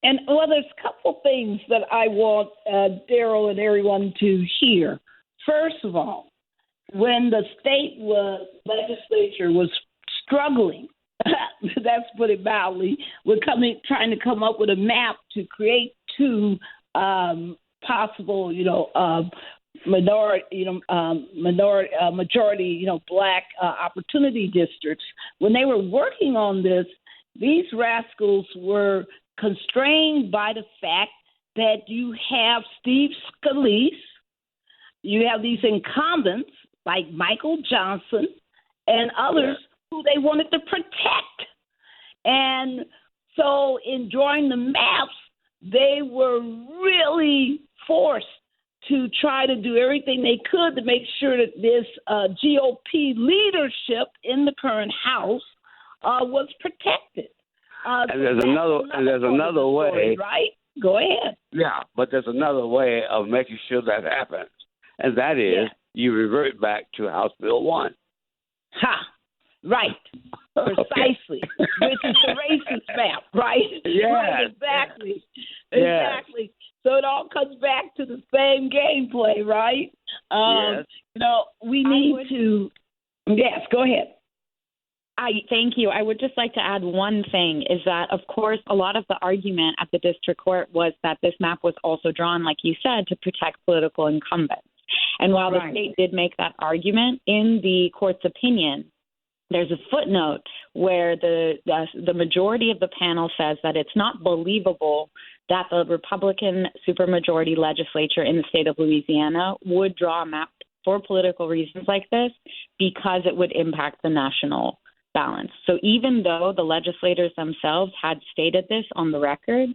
And there's a couple things that I want Daryl and everyone to hear. First of all, when the state legislature was struggling, that's put it mildly, with trying to come up with a map to create two possible, majority, black opportunity districts. When they were working on this, these rascals were constrained by the fact that you have Steve Scalise, you have these incumbents like Michael Johnson and others who they wanted to protect. And so in drawing the maps, they were really forced to try to do everything they could to make sure that this GOP leadership in the current House was protected. And there's another way, right? Go ahead. Yeah, but there's another way of making sure that happens, and that is you revert back to House Bill 1. Right. Precisely. Which is the racist map, right? Yeah. Right, exactly. Yes. Exactly. So it all comes back to the same gameplay, right? Yes. We need to. Yes, go ahead. Thank you. I would just like to add one thing is that, of course, a lot of the argument at the district court was that this map was also drawn, like you said, to protect political incumbents. And while the state did make that argument, in the court's opinion, there's a footnote where the majority of the panel says that it's not believable that the Republican supermajority legislature in the state of Louisiana would draw a map for political reasons like this because it would impact the national balance. So even though the legislators themselves had stated this on the record,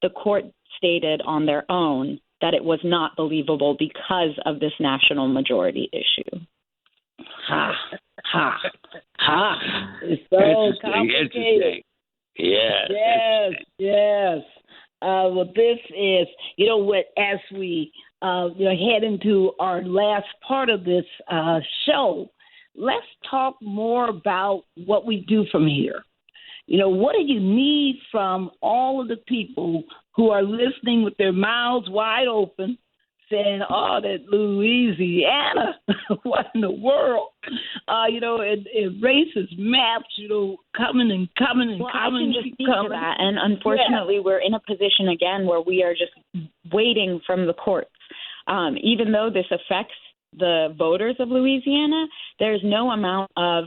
the court stated on their own that it was not believable because of this national majority issue. It's so complicated. Yes. Well, this is, as we, head into our last part of this show, let's talk more about what we do from here. What do you need from all of the people who are listening with their mouths wide open, saying, that Louisiana, what in the world? And racist maps, coming and coming and coming. I can just speak to that. And unfortunately, we're in a position again where we are just waiting from the courts. Even though this affects the voters of Louisiana, there's no amount of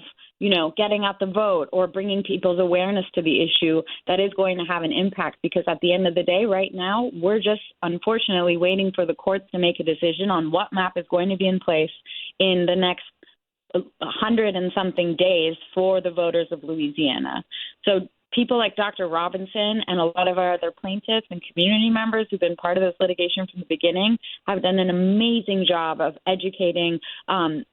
getting out the vote or bringing people's awareness to the issue that is going to have an impact, because at the end of the day, right now, we're just unfortunately waiting for the courts to make a decision on what map is going to be in place in the next 100 and something days for the voters of Louisiana. So people like Dr. Robinson and a lot of our other plaintiffs and community members who've been part of this litigation from the beginning have done an amazing job of educating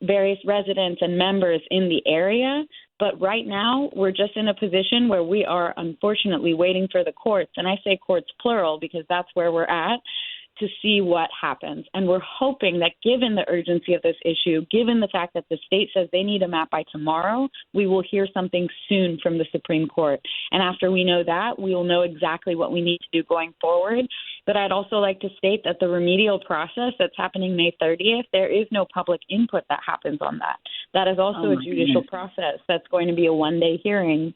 various residents and members in the area. But right now, we're just in a position where we are unfortunately waiting for the courts, and I say courts plural because that's where we're at, to see what happens. And we're hoping that given the urgency of this issue, given the fact that the state says they need a map by tomorrow, we will hear something soon from the Supreme Court. And after we know that, we will know exactly what we need to do going forward. But I'd also like to state that the remedial process that's happening May 30th, there is no public input that happens on that. That is also a judicial process that's going to be a one-day hearing,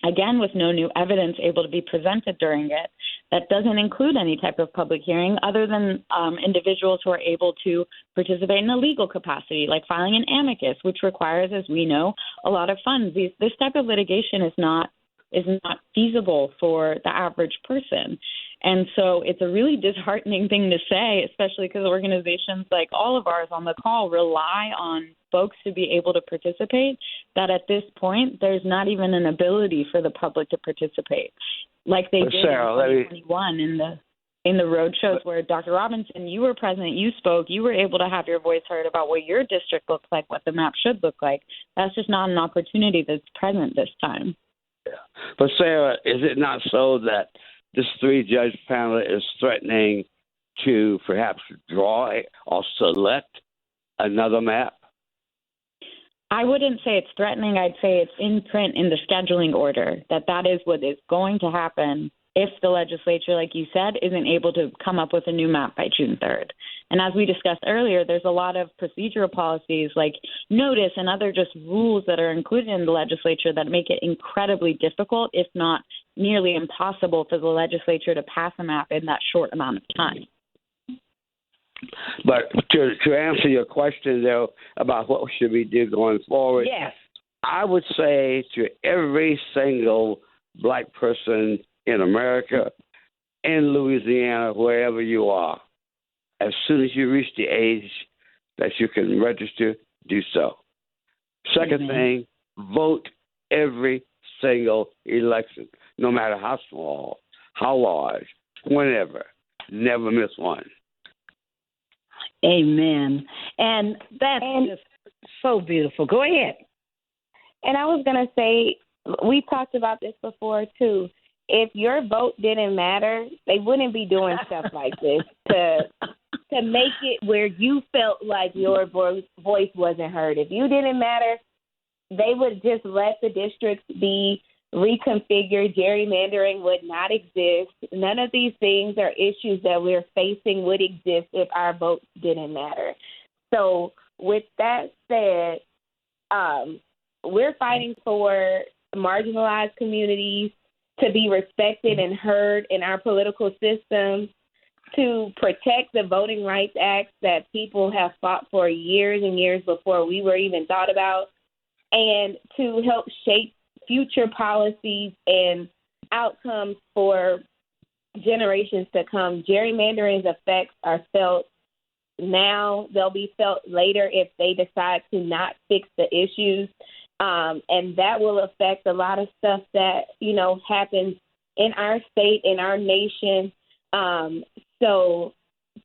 again, with no new evidence able to be presented during it. That doesn't include any type of public hearing other than individuals who are able to participate in a legal capacity, like filing an amicus, which requires, as we know, a lot of funds. This type of litigation is not feasible for the average person. And so it's a really disheartening thing to say, especially because organizations like all of ours on the call rely on folks to be able to participate, that at this point, there's not even an ability for the public to participate like they did in 2021 in the road shows where Dr. Robinson, you were present, you spoke, you were able to have your voice heard about what your district looks like, what the map should look like. That's just not an opportunity that's present this time. Yeah. But Sarah, is it not so that this three-judge panel is threatening to perhaps draw or select another map? I wouldn't say it's threatening. I'd say it's in print in the scheduling order, that is what is going to happen if the legislature, like you said, isn't able to come up with a new map by June 3rd. And as we discussed earlier, there's a lot of procedural policies like notice and other just rules that are included in the legislature that make it incredibly difficult, if not nearly impossible, for the legislature to pass a map in that short amount of time. But to answer your question, though, about what should we do going forward, yes, I would say to every single black person in America, in Louisiana, wherever you are, as soon as you reach the age that you can register, do so. Second thing, vote every single election, no matter how small, how large, whenever. Never miss one. Amen. And that's just so beautiful. Go ahead. And I was going to say, we talked about this before, too. If your vote didn't matter, they wouldn't be doing stuff like this to make it where you felt like your voice wasn't heard. If you didn't matter, they would just let the districts be reconfigured. Gerrymandering would not exist. None of these things are issues that we're facing would exist if our votes didn't matter. So with that said, we're fighting for marginalized communities to be respected and heard in our political system, to protect the Voting Rights Act that people have fought for years and years before we were even thought about, and to help shape future policies and outcomes for generations to come. Gerrymandering's effects are felt now. They'll be felt later if they decide to not fix the issues. And that will affect a lot of stuff that, happens in our state, in our nation. So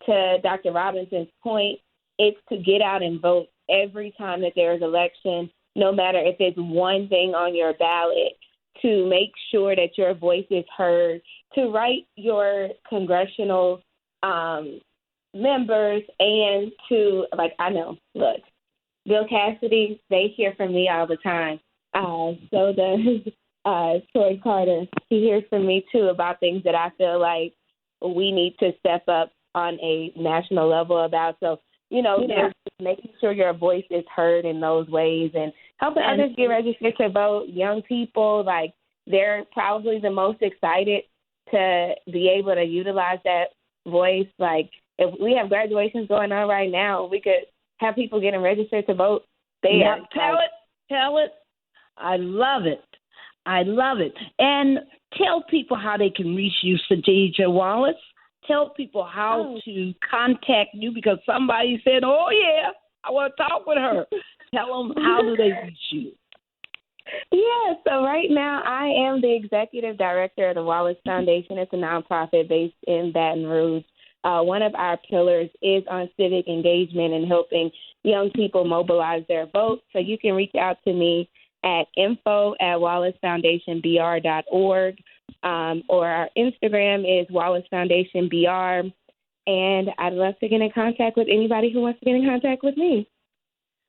to Dr. Robinson's point, it's to get out and vote every time that there is election, no matter if it's one thing on your ballot, to make sure that your voice is heard, to write your congressional members, and to, look, Bill Cassidy, they hear from me all the time. So does Troy Carter. He hears from me, too, about things that I feel like we need to step up on a national level about. So, just making sure your voice is heard in those ways and helping others get registered to vote. Young people, they're probably the most excited to be able to utilize that voice. If we have graduations going on right now, we could have people getting registered to vote. Tell it. I love it. And tell people how they can reach you, Sadijah Wallace. Tell people how to contact you, because somebody said, oh, yeah, I want to talk with her. Tell them, how do they reach you? Yeah, so right now I am the executive director of the Wallace Foundation. It's a nonprofit based in Baton Rouge. One of our pillars is on civic engagement and helping young people mobilize their vote. So you can reach out to me at info@wallacefoundationbr.org, or our Instagram is Wallace Foundation BR. And I'd love to get in contact with anybody who wants to get in contact with me.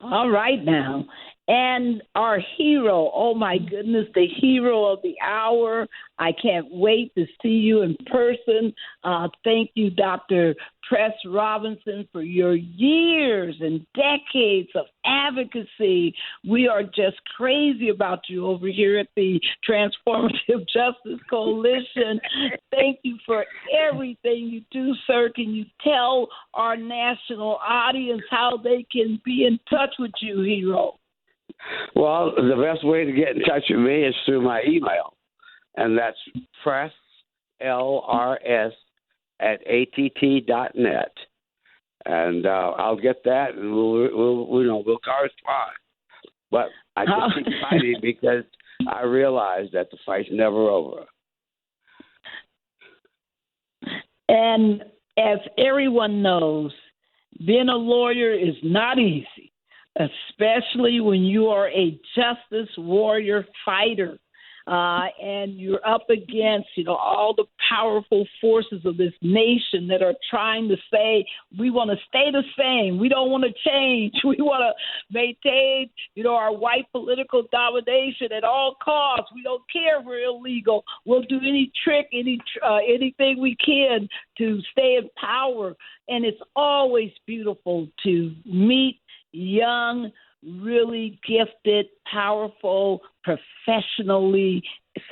All right now. And our hero, oh my goodness, the hero of the hour. I can't wait to see you in person. Thank you, Dr. Press Robinson, for your years and decades of advocacy. We are just crazy about you over here at the Transformative Justice Coalition. Thank you for everything you do, sir. Can you tell our national audience how they can be in touch with you, hero? Well, the best way to get in touch with me is through my email, and that's presslrs@att.net, and I'll get that, and we'll correspond. But I just keep fighting because I realize that the fight's never over. And as everyone knows, being a lawyer is not easy, especially when you are a justice warrior fighter. and you're up against, all the powerful forces of this nation that are trying to say, we want to stay the same. We don't want to change. We want to maintain, our white political domination at all costs. We don't care if we're illegal. We'll do any trick, anything we can to stay in power. And it's always beautiful to meet young, really gifted, powerful, professionally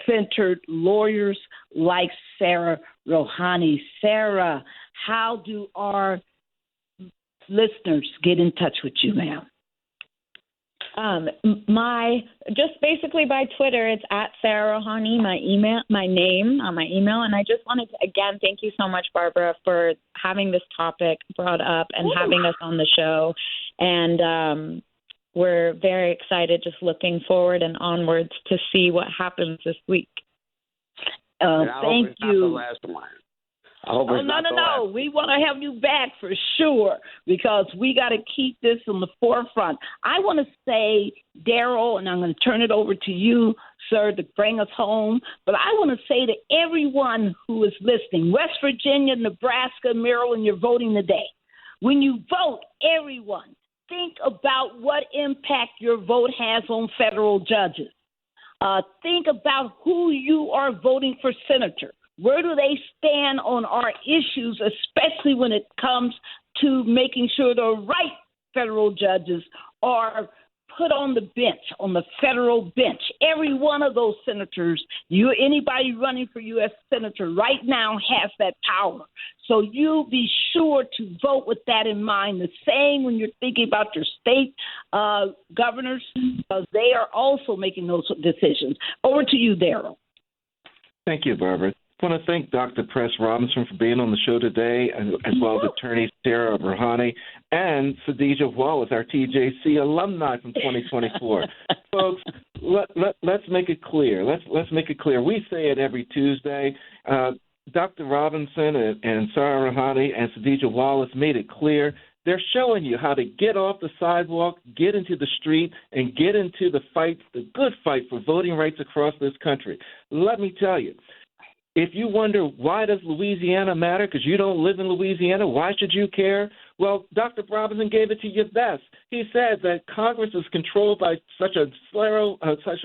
centered lawyers like Sara Rohani. Sara, how do our listeners get in touch with you, ma'am? Just basically by Twitter, it's at Sara Rohani, my name on my email. And I just wanted to, again, thank you so much, Barbara, for having this topic brought up and having us on the show. And we're very excited, just looking forward and onwards to see what happens this week. Thank you. No. We want to have you back for sure, because we got to keep this on the forefront. I want to say, Daryl, and I'm going to turn it over to you, sir, to bring us home. But I want to say to everyone who is listening, West Virginia, Nebraska, Maryland, you're voting today. When you vote, everyone, think about what impact your vote has on federal judges. Think about who you are voting for senator. Where do they stand on our issues, especially when it comes to making sure the right federal judges are put on the bench, on the federal bench? Every one of those senators, anybody running for U.S. senator right now has that power. So you be sure to vote with that in mind. The same when you're thinking about your state governors, because they are also making those decisions. Over to you, Daryl. Thank you, Barbara. I want to thank Dr. Press Robinson for being on the show today, as well as attorney Sara Rohani and Sadijah Wallace, our TJC alumni from 2024. Folks, let's make it clear. Let's make it clear. We say it every Tuesday. Dr. Robinson and Sara Rohani and Sadijah Wallace made it clear. They're showing you how to get off the sidewalk, get into the street, and get into the fight, the good fight for voting rights across this country. Let me tell you, if you wonder why does Louisiana matter, because you don't live in Louisiana, why should you care? Well, Dr. Robinson gave it to you best. He said that Congress is controlled by such a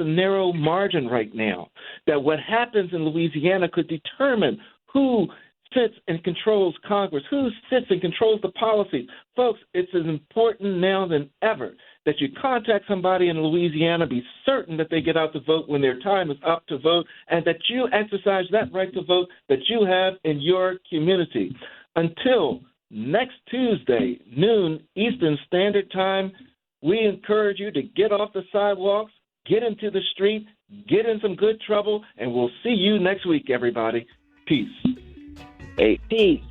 narrow margin right now that what happens in Louisiana could determine who sits and controls Congress, who sits and controls the policies. Folks, it's as important now than ever that you contact somebody in Louisiana, be certain that they get out to vote when their time is up to vote, and that you exercise that right to vote that you have in your community. Until next Tuesday, noon Eastern Standard Time, we encourage you to get off the sidewalks, get into the street, get in some good trouble, and we'll see you next week, everybody. Peace. Hey, peace.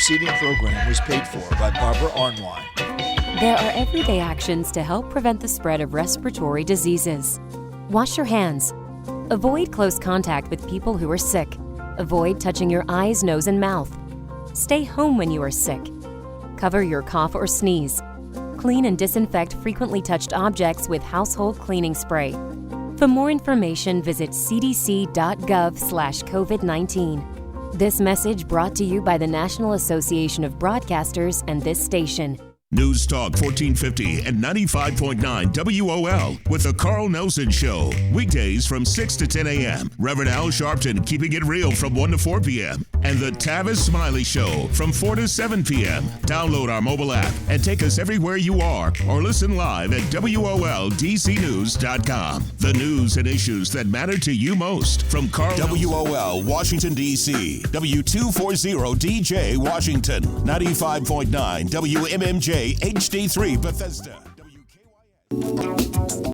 preceding program was paid for by Barbara Arnwine. There are everyday actions to help prevent the spread of respiratory diseases. Wash your hands. Avoid close contact with people who are sick. Avoid touching your eyes, nose, and mouth. Stay home when you are sick. Cover your cough or sneeze. Clean and disinfect frequently touched objects with household cleaning spray. For more information, visit cdc.gov/COVID-19. This message brought to you by the National Association of Broadcasters and this station. News Talk 1450 and 95.9 WOL with the Carl Nelson Show. Weekdays from 6 to 10 a.m. Reverend Al Sharpton keeping it real from 1 to 4 p.m. And the Tavis Smiley Show from 4 to 7 p.m. Download our mobile app and take us everywhere you are or listen live at WOLDCnews.com. The news and issues that matter to you most from Carl WOL Washington, D.C. W240 DJ Washington. 95.9 WMMJ HD3 Bethesda.